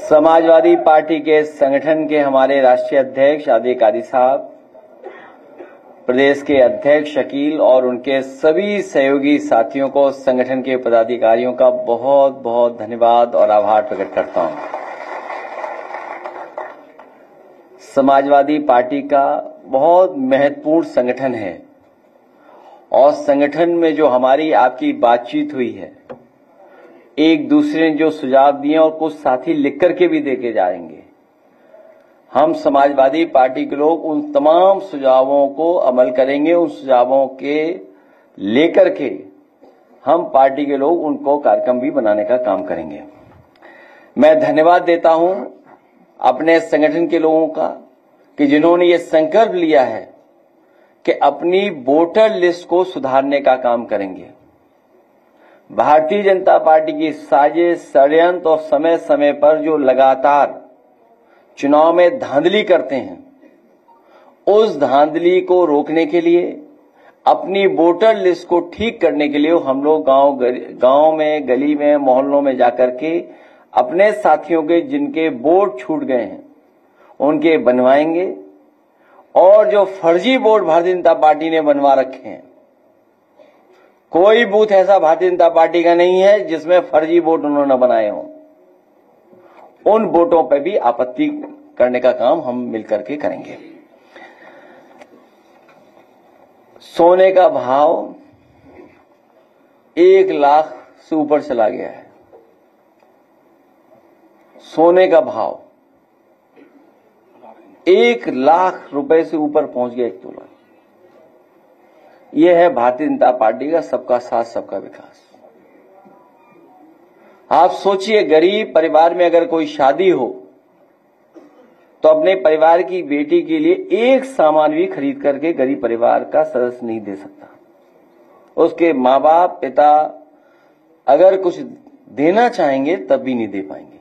Samajwadi party के संगठन के हमारे राष्ट्रीय अध्यक्ष आदित्य कारी साहब, प्रदेश के अध्यक्ष शकील और उनके सभी सहयोगी साथियों को, संगठन के पदाधिकारियों का बहुत बहुत धन्यवाद और आभार प्रकट करता हूं। समाजवादी पार्टी का बहुत महत्वपूर्ण संगठन है और संगठन में जो हमारी आपकी बातचीत हुई है, एक दूसरे ने जो सुझाव दिए और कुछ साथी लिख करके भी देके जाएंगे, हम समाजवादी पार्टी के लोग उन तमाम सुझावों को अमल करेंगे। उन सुझावों के लेकर के हम पार्टी के लोग उनको कार्यक्रम भी बनाने का काम करेंगे। मैं धन्यवाद देता हूं अपने संगठन के लोगों का कि जिन्होंने ये संकल्प लिया है कि अपनी वोटर लिस्ट को सुधारने का काम करेंगे। भारतीय जनता पार्टी की साजिश, षड्यंत्र और समय समय पर जो लगातार चुनाव में धांधली करते हैं, उस धांधली को रोकने के लिए, अपनी वोटर लिस्ट को ठीक करने के लिए हम लोग गांव में, गली में, मोहल्लों में जाकर के अपने साथियों के जिनके वोट छूट गए हैं उनके बनवाएंगे। और जो फर्जी वोट भारतीय जनता पार्टी ने बनवा रखे हैं, कोई बूथ ऐसा भारतीय जनता पार्टी का नहीं है जिसमें फर्जी वोट उन्होंने बनाए हों। उन वोटों पर भी आपत्ति करने का काम हम मिलकर के करेंगे। सोने का भाव 1 लाख से ऊपर चला गया है। सोने का भाव 1 लाख रुपए से ऊपर पहुंच गया 1 तोला। यह है भारतीय जनता पार्टी का सबका साथ सबका विकास। आप सोचिए, गरीब परिवार में अगर कोई शादी हो तो अपने परिवार की बेटी के लिए एक सामान भी खरीद करके गरीब परिवार का सदस्य नहीं दे सकता। उसके माँ बाप, पिता अगर कुछ देना चाहेंगे तब भी नहीं दे पाएंगे।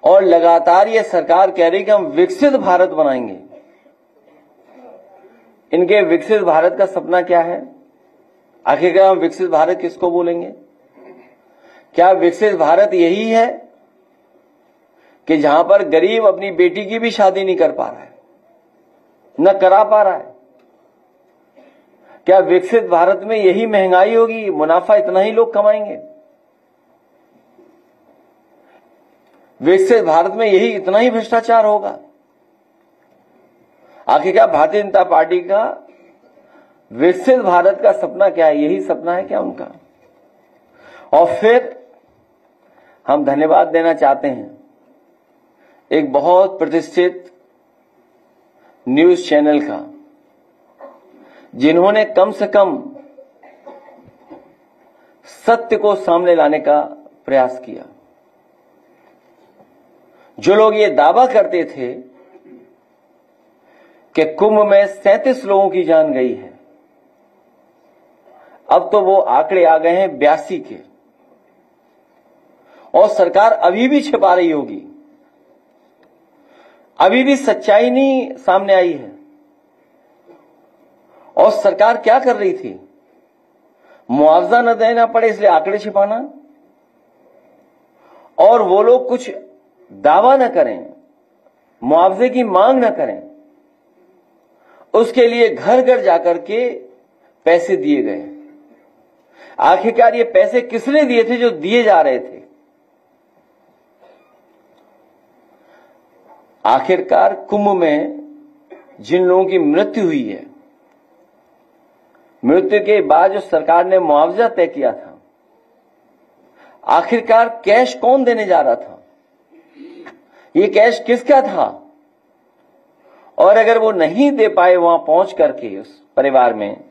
और लगातार ये सरकार कह रही कि हम विकसित भारत बनाएंगे। इनके विकसित भारत का सपना क्या है? आखिरकार हम विकसित भारत किसको बोलेंगे? क्या विकसित भारत यही है कि जहां पर गरीब अपनी बेटी की भी शादी नहीं कर पा रहा है, न करा पा रहा है? क्या विकसित भारत में यही महंगाई होगी, मुनाफा इतना ही लोग कमाएंगे? विकसित भारत में यही इतना ही भ्रष्टाचार होगा? आखिरकार भारतीय जनता पार्टी का विकसित भारत का सपना क्या है? यही सपना है क्या उनका? और फिर हम धन्यवाद देना चाहते हैं एक बहुत प्रतिष्ठित न्यूज चैनल का, जिन्होंने कम से कम सत्य को सामने लाने का प्रयास किया। जो लोग ये दावा करते थे कि कुंभ में 37 लोगों की जान गई है, अब तो वो आंकड़े आ गए हैं 82 के। और सरकार अभी भी छिपा रही होगी, अभी भी सच्चाई नहीं सामने आई है। और सरकार क्या कर रही थी? मुआवजा न देना पड़े इसलिए आंकड़े छिपाना, और वो लोग कुछ दावा न करें, मुआवजे की मांग न करें, उसके लिए घर घर जाकर के पैसे दिए गए। आखिरकार ये पैसे किसने दिए थे जो दिए जा रहे थे? आखिरकार कुंभ में जिन लोगों की मृत्यु हुई है, मृत्यु के बाद जो सरकार ने मुआवजा तय किया था, आखिरकार कैश कौन देने जा रहा था? ये कैश किसका था? और अगर वो नहीं दे पाए वहां पहुंच करके उस परिवार में,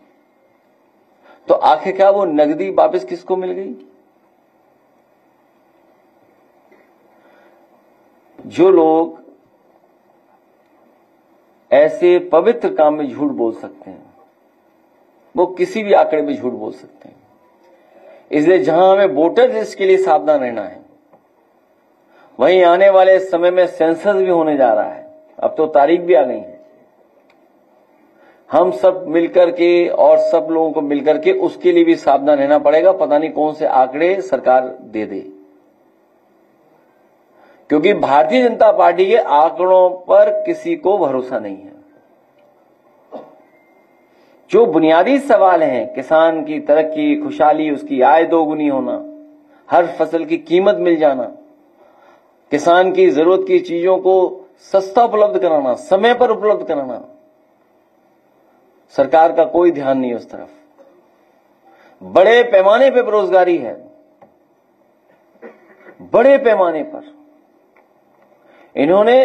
तो आखिरकार वो नकदी वापस किसको मिल गई? जो लोग ऐसे पवित्र काम में झूठ बोल सकते हैं, वो किसी भी आंकड़े में झूठ बोल सकते हैं। इसलिए जहां हमें वोटर लिस्ट के लिए सावधान रहना है, वहीं आने वाले समय में सेंसस भी होने जा रहा है। अब तो तारीख भी आ गई है। हम सब मिलकर के और सब लोगों को मिलकर के उसके लिए भी सावधान रहना पड़ेगा। पता नहीं कौन से आंकड़े सरकार दे दे, क्योंकि भारतीय जनता पार्टी के आंकड़ों पर किसी को भरोसा नहीं है। जो बुनियादी सवाल हैं, किसान की तरक्की, खुशहाली, उसकी आय दोगुनी होना, हर फसल की कीमत मिल जाना, किसान की जरूरत की चीजों को सस्ता उपलब्ध कराना, समय पर उपलब्ध कराना, सरकार का कोई ध्यान नहीं उस तरफ। बड़े पैमाने पर बेरोजगारी है, बड़े पैमाने पर। इन्होंने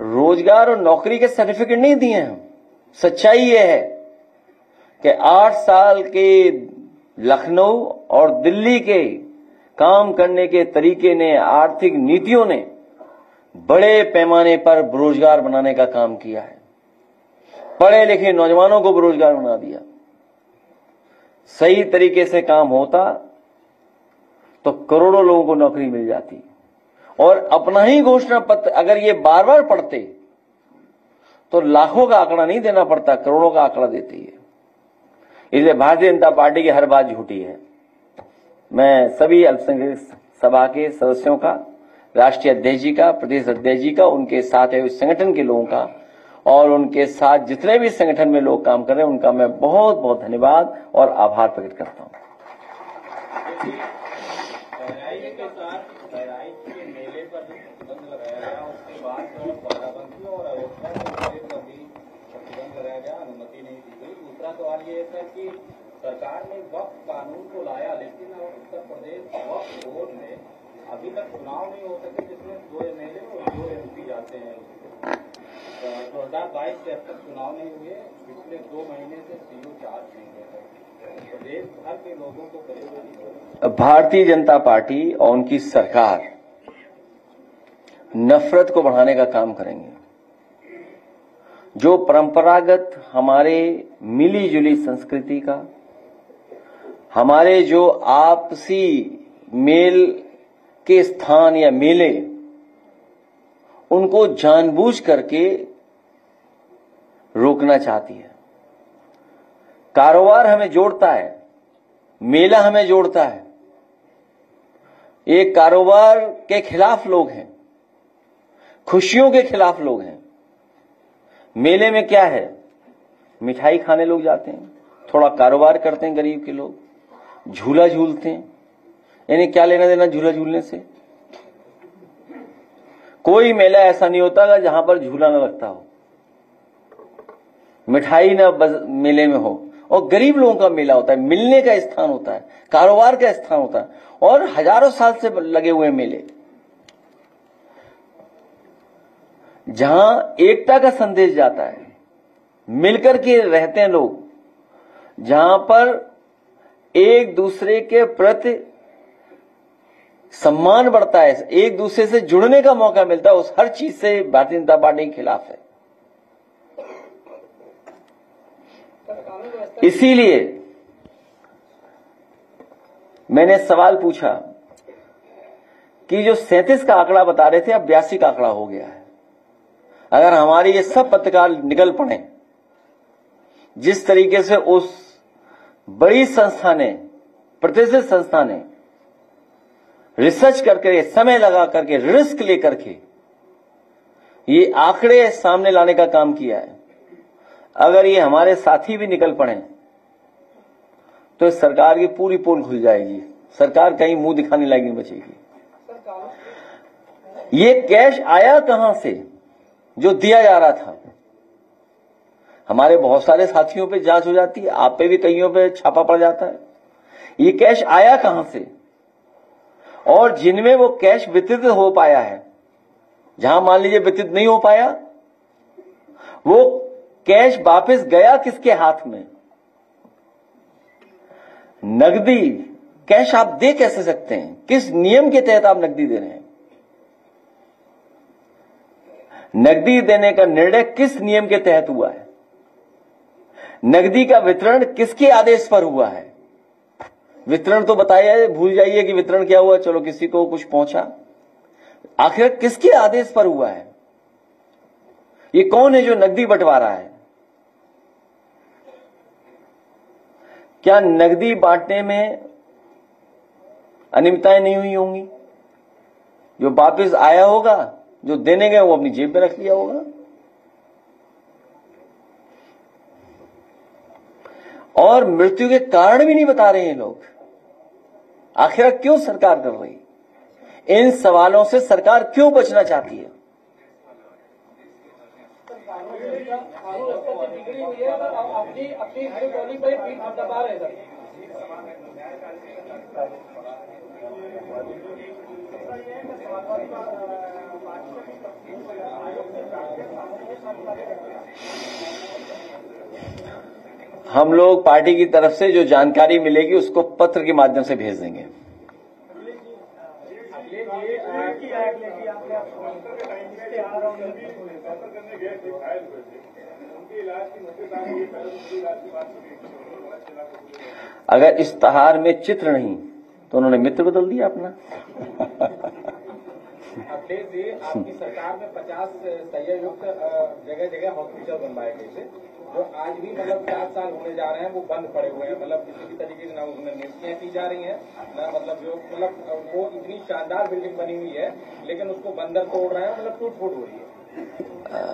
रोजगार और नौकरी के सर्टिफिकेट नहीं दिए हैं। सच्चाई यह है कि 8 साल के लखनऊ और दिल्ली के काम करने के तरीके ने, आर्थिक नीतियों ने बड़े पैमाने पर बेरोजगार बनाने का काम किया है। पढ़े लिखे नौजवानों को बेरोजगार बना दिया। सही तरीके से काम होता तो करोड़ों लोगों को नौकरी मिल जाती। और अपना ही घोषणा पत्र अगर ये बार बार पढ़ते तो लाखों का आंकड़ा नहीं देना पड़ता, करोड़ों का आंकड़ा देती है। इसलिए भारतीय जनता पार्टी की हर बात झूठी है। मैं सभी अल्पसंख्यक सभा के सदस्यों का, राष्ट्रीय अध्यक्ष जी का, प्रदेश अध्यक्ष जी का, उनके साथ है उस संगठन के लोगों का और उनके साथ जितने भी संगठन में लोग काम कर रहे हैं उनका मैं बहुत बहुत धन्यवाद और आभार प्रकट करता हूं। सवाल ये है सर कि सरकार ने वक्फ कानून को लाया, लेकिन उत्तर प्रदेश वक्फ बोर्ड में अभी तक चुनाव नहीं हो सके जिसमें 2 MLA और 2 MP जाते हैं। 2022 से अब तक चुनाव नहीं हुए। पिछले 2 महीने से CO चार्ज नहीं है। प्रदेश भर के लोगों को परेशानी। भारतीय जनता पार्टी और उनकी सरकार नफरत को बढ़ाने का काम करेंगे। जो परंपरागत हमारे मिली जुली संस्कृति का, हमारे जो आपसी मेल के स्थान या मेले, उनको जानबूझ करके रोकना चाहती है। कारोबार हमें जोड़ता है, मेला हमें जोड़ता है। एक कारोबार के खिलाफ लोग हैं, खुशियों के खिलाफ लोग हैं। मेले में क्या है, मिठाई खाने लोग जाते हैं, थोड़ा कारोबार करते हैं गरीब के लोग, झूला झूलते हैं। इन्हें क्या लेना देना झूला झूलने से? कोई मेला ऐसा नहीं होता जहां पर झूला न लगता हो, मिठाई न मेले में हो। और गरीब लोगों का मेला होता है, मिलने का स्थान होता है, कारोबार का स्थान होता है, और हजारों साल से लगे हुए मेले जहां एकता का संदेश जाता है, मिलकर के रहते हैं लोग, जहां पर एक दूसरे के प्रति सम्मान बढ़ता है, एक दूसरे से जुड़ने का मौका मिलता है, उस हर चीज से भारतीय जनता पार्टी के खिलाफ है। इसीलिए मैंने सवाल पूछा कि जो 37 का आंकड़ा बता रहे थे अब 82 का आंकड़ा हो गया है। अगर हमारे ये सब पत्रकार निकल पड़े जिस तरीके से उस बड़ी संस्था ने, प्रतिष्ठित संस्था ने रिसर्च करके, समय लगा करके, रिस्क लेकर के ये आंकड़े सामने लाने का काम किया है, अगर ये हमारे साथी भी निकल पड़े तो इस सरकार की पूरी पोल खुल जाएगी। सरकार कहीं मुंह दिखाने लायक नहीं बचेगी। ये कैश आया कहां से जो दिया जा रहा था? हमारे बहुत सारे साथियों पे जांच हो जाती है, आप पे भी कईयों पे छापा पड़ जाता है। ये कैश आया कहां से? और जिनमें वो कैश वितरित हो पाया है, जहां मान लीजिए वितरित नहीं हो पाया, वो कैश वापस गया किसके हाथ में? नकदी कैश आप दे कैसे सकते हैं? किस नियम के तहत आप नकदी दे रहे हैं? नकदी देने का निर्णय किस नियम के तहत हुआ है? नकदी का वितरण किसके आदेश पर हुआ है? वितरण तो बताया, भूल जाइए कि वितरण क्या हुआ, चलो किसी को कुछ पहुंचा, आखिर किसके आदेश पर हुआ है? ये कौन है जो नकदी बंटवा रहा है? क्या नकदी बांटने में अनियमितताएं नहीं हुई होंगी? जो वापस आया होगा, जो देने गए वो अपनी जेब में रख लिया होगा। और मृत्यु के कारण भी नहीं बता रहे हैं लोग। आखिर क्यों सरकार कर रही? इन सवालों से सरकार क्यों बचना चाहती है? हम लोग पार्टी की तरफ से जो जानकारी मिलेगी उसको पत्र के माध्यम से भेज देंगे। अगर इश्तहार में चित्र नहीं तो उन्होंने मित्र बदल दिया अपना। अखिलेश जी, आपकी सरकार में 50 संयुक्त जगह जगह हॉस्पिटल बनवाए गए थे, जो आज भी मतलब 4 साल होने जा रहे हैं, वो बंद पड़े हुए हैं। मतलब किसी भी तरीके से ना उसमें नियुक्तियां की जा रही हैं, ना मतलब वो इतनी शानदार बिल्डिंग बनी हुई है, लेकिन उसको बंदर तोड़ रहे हैं, मतलब टूट फूट हो रही है।